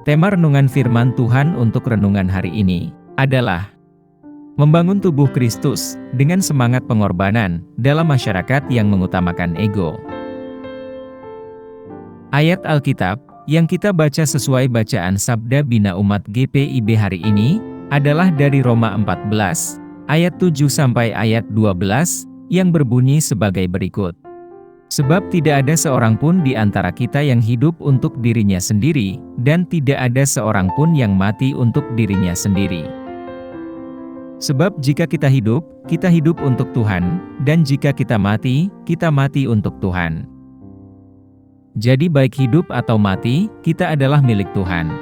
Tema renungan firman Tuhan untuk renungan hari ini adalah membangun tubuh Kristus dengan semangat pengorbanan dalam masyarakat yang mengutamakan ego. Ayat Alkitab yang kita baca sesuai bacaan Sabda Bina Umat GPIB hari ini adalah dari Roma 14 ayat 7 sampai ayat 12 yang berbunyi sebagai berikut. Sebab tidak ada seorang pun di antara kita yang hidup untuk dirinya sendiri, dan tidak ada seorang pun yang mati untuk dirinya sendiri. Sebab jika kita hidup untuk Tuhan, dan jika kita mati untuk Tuhan. Jadi baik hidup atau mati, kita adalah milik Tuhan.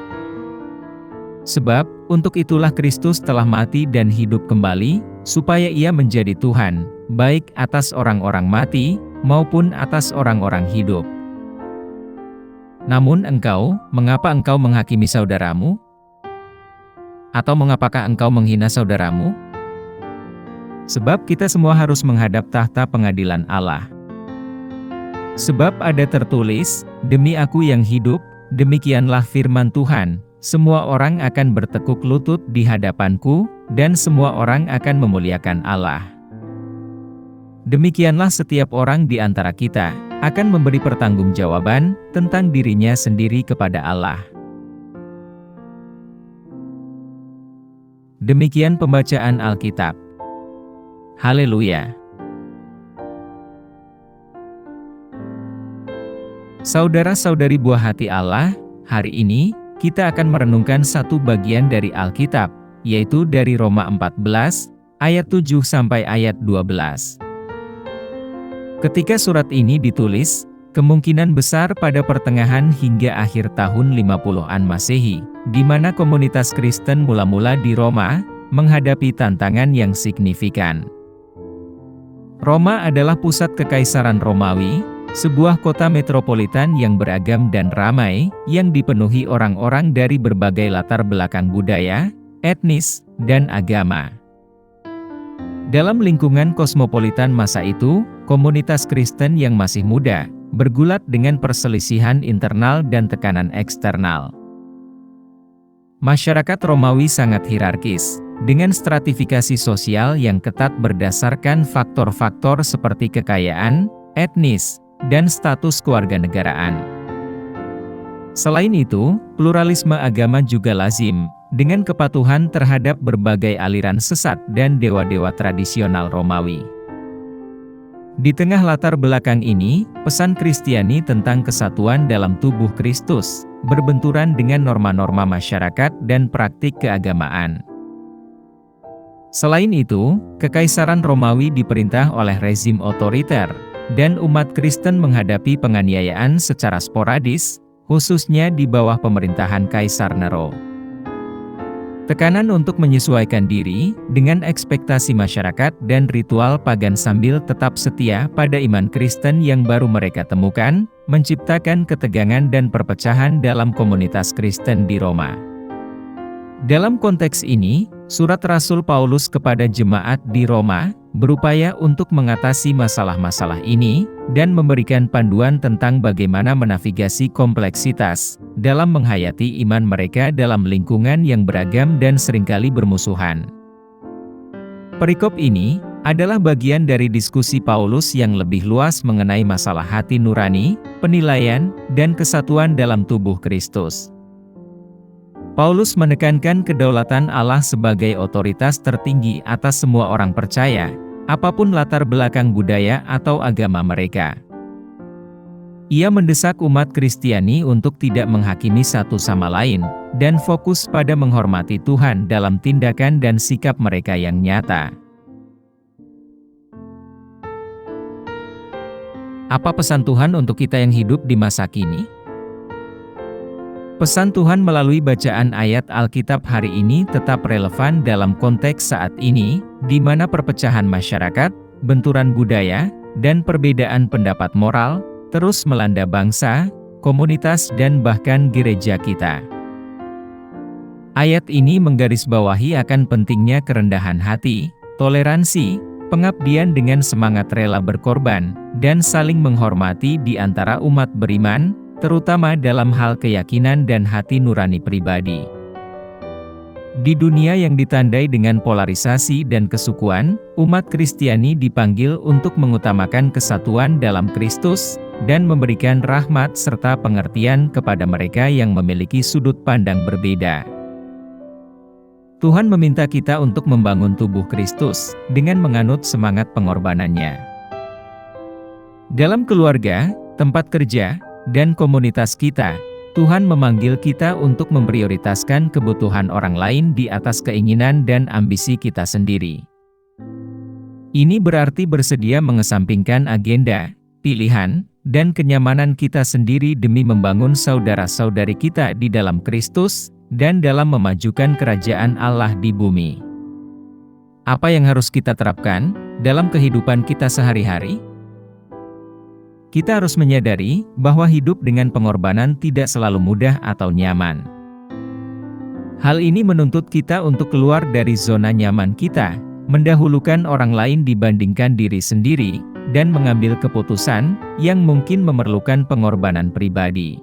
Sebab, untuk itulah Kristus telah mati dan hidup kembali, supaya Ia menjadi Tuhan, baik atas orang-orang mati, maupun atas orang-orang hidup. Namun mengapa engkau menghakimi saudaramu? Atau mengapakah engkau menghina saudaramu? Sebab kita semua harus menghadap tahta pengadilan Allah. Sebab ada tertulis, demi aku yang hidup, demikianlah firman Tuhan, semua orang akan bertekuk lutut di hadapanku, dan semua orang akan memuliakan Allah. Demikianlah setiap orang di antara kita akan memberi pertanggungjawaban tentang dirinya sendiri kepada Allah. Demikian pembacaan Alkitab. Haleluya. Saudara-saudari buah hati Allah, hari ini kita akan merenungkan satu bagian dari Alkitab, yaitu dari Roma 14 ayat 7 sampai ayat 12. Ketika surat ini ditulis, kemungkinan besar pada pertengahan hingga akhir tahun 50-an Masehi, di mana komunitas Kristen mula-mula di Roma menghadapi tantangan yang signifikan. Roma adalah pusat Kekaisaran Romawi, sebuah kota metropolitan yang beragam dan ramai, yang dipenuhi orang-orang dari berbagai latar belakang budaya, etnis, dan agama. Dalam lingkungan kosmopolitan masa itu, komunitas Kristen yang masih muda, bergulat dengan perselisihan internal dan tekanan eksternal. Masyarakat Romawi sangat hierarkis, dengan stratifikasi sosial yang ketat berdasarkan faktor-faktor seperti kekayaan, etnis, dan status kewarganegaraan. Selain itu, pluralisme agama juga lazim, dengan kepatuhan terhadap berbagai aliran sesat dan dewa-dewa tradisional Romawi. Di tengah latar belakang ini, pesan Kristiani tentang kesatuan dalam tubuh Kristus berbenturan dengan norma-norma masyarakat dan praktik keagamaan. Selain itu, Kekaisaran Romawi diperintah oleh rezim otoriter, dan umat Kristen menghadapi penganiayaan secara sporadis, khususnya di bawah pemerintahan Kaisar Nero. Tekanan untuk menyesuaikan diri dengan ekspektasi masyarakat dan ritual pagan sambil tetap setia pada iman Kristen yang baru mereka temukan, menciptakan ketegangan dan perpecahan dalam komunitas Kristen di Roma. Dalam konteks ini, surat Rasul Paulus kepada jemaat di Roma berupaya untuk mengatasi masalah-masalah ini, dan memberikan panduan tentang bagaimana menavigasi kompleksitas dalam menghayati iman mereka dalam lingkungan yang beragam dan seringkali bermusuhan. Perikop ini adalah bagian dari diskusi Paulus yang lebih luas mengenai masalah hati nurani, penilaian, dan kesatuan dalam tubuh Kristus. Paulus menekankan kedaulatan Allah sebagai otoritas tertinggi atas semua orang percaya, apapun latar belakang budaya atau agama mereka. Ia mendesak umat Kristiani untuk tidak menghakimi satu sama lain, dan fokus pada menghormati Tuhan dalam tindakan dan sikap mereka yang nyata. Apa pesan Tuhan untuk kita yang hidup di masa kini? Pesan Tuhan melalui bacaan ayat Alkitab hari ini tetap relevan dalam konteks saat ini, di mana perpecahan masyarakat, benturan budaya, dan perbedaan pendapat moral terus melanda bangsa, komunitas, dan bahkan gereja kita. Ayat ini menggarisbawahi akan pentingnya kerendahan hati, toleransi, pengabdian dengan semangat rela berkorban, dan saling menghormati di antara umat beriman, terutama dalam hal keyakinan dan hati nurani pribadi. Di dunia yang ditandai dengan polarisasi dan kesukuan, umat Kristiani dipanggil untuk mengutamakan kesatuan dalam Kristus, dan memberikan rahmat serta pengertian kepada mereka yang memiliki sudut pandang berbeda. Tuhan meminta kita untuk membangun tubuh Kristus, dengan menganut semangat pengorbanannya. Dalam keluarga, tempat kerja, dan komunitas kita, Tuhan memanggil kita untuk memprioritaskan kebutuhan orang lain di atas keinginan dan ambisi kita sendiri. Ini berarti bersedia mengesampingkan agenda, pilihan, dan kenyamanan kita sendiri demi membangun saudara-saudari kita di dalam Kristus, dan dalam memajukan kerajaan Allah di bumi. Apa yang harus kita terapkan dalam kehidupan kita sehari-hari? Kita harus menyadari bahwa hidup dengan pengorbanan tidak selalu mudah atau nyaman. Hal ini menuntut kita untuk keluar dari zona nyaman kita, mendahulukan orang lain dibandingkan diri sendiri, dan mengambil keputusan yang mungkin memerlukan pengorbanan pribadi.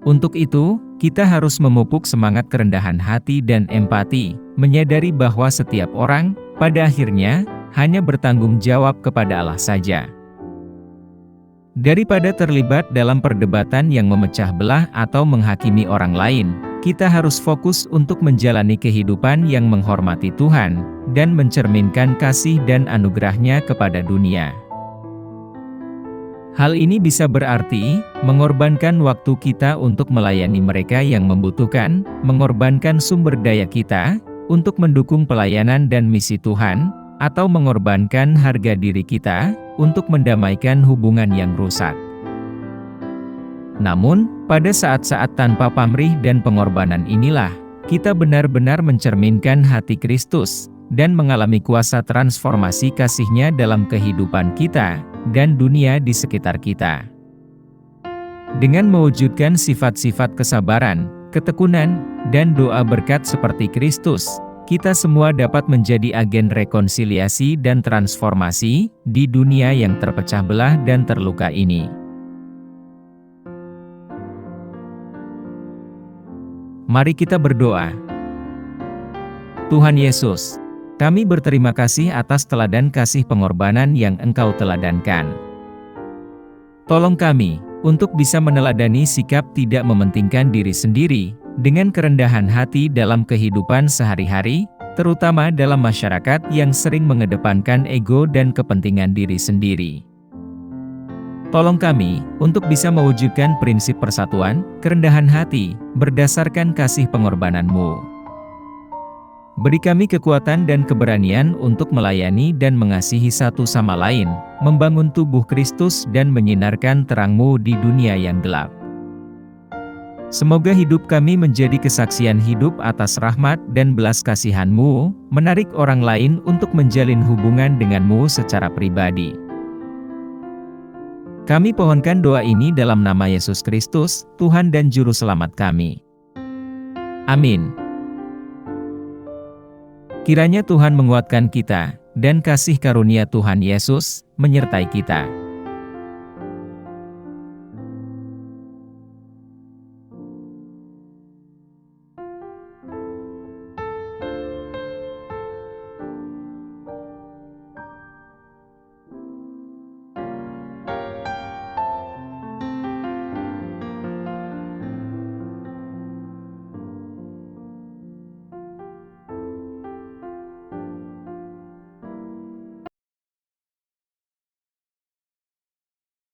Untuk itu, kita harus memupuk semangat kerendahan hati dan empati, menyadari bahwa setiap orang, pada akhirnya, hanya bertanggung jawab kepada Allah saja. Daripada terlibat dalam perdebatan yang memecah belah atau menghakimi orang lain, kita harus fokus untuk menjalani kehidupan yang menghormati Tuhan, dan mencerminkan kasih dan anugerah-Nya kepada dunia. Hal ini bisa berarti, mengorbankan waktu kita untuk melayani mereka yang membutuhkan, mengorbankan sumber daya kita, untuk mendukung pelayanan dan misi Tuhan, atau mengorbankan harga diri kita, untuk mendamaikan hubungan yang rusak. Namun, pada saat-saat tanpa pamrih dan pengorbanan inilah, kita benar-benar mencerminkan hati Kristus, dan mengalami kuasa transformasi kasih-Nya dalam kehidupan kita, dan dunia di sekitar kita. Dengan mewujudkan sifat-sifat kesabaran, ketekunan, dan doa berkat seperti Kristus, kita semua dapat menjadi agen rekonsiliasi dan transformasi di dunia yang terpecah belah dan terluka ini. Mari kita berdoa. Tuhan Yesus, kami berterima kasih atas teladan kasih pengorbanan yang Engkau teladankan. Tolong kami untuk bisa meneladani sikap tidak mementingkan diri sendiri, dengan kerendahan hati dalam kehidupan sehari-hari, terutama dalam masyarakat yang sering mengedepankan ego dan kepentingan diri sendiri. Tolong kami untuk bisa mewujudkan prinsip persatuan, kerendahan hati, berdasarkan kasih pengorbanan-Mu. Beri kami kekuatan dan keberanian untuk melayani dan mengasihi satu sama lain, membangun tubuh Kristus dan menyinarkan terang-Mu di dunia yang gelap. Semoga hidup kami menjadi kesaksian hidup atas rahmat dan belas kasihan-Mu, menarik orang lain untuk menjalin hubungan dengan-Mu secara pribadi. Kami pohonkan doa ini dalam nama Yesus Kristus, Tuhan dan Juru Selamat kami. Amin. Kiranya Tuhan menguatkan kita, dan kasih karunia Tuhan Yesus menyertai kita.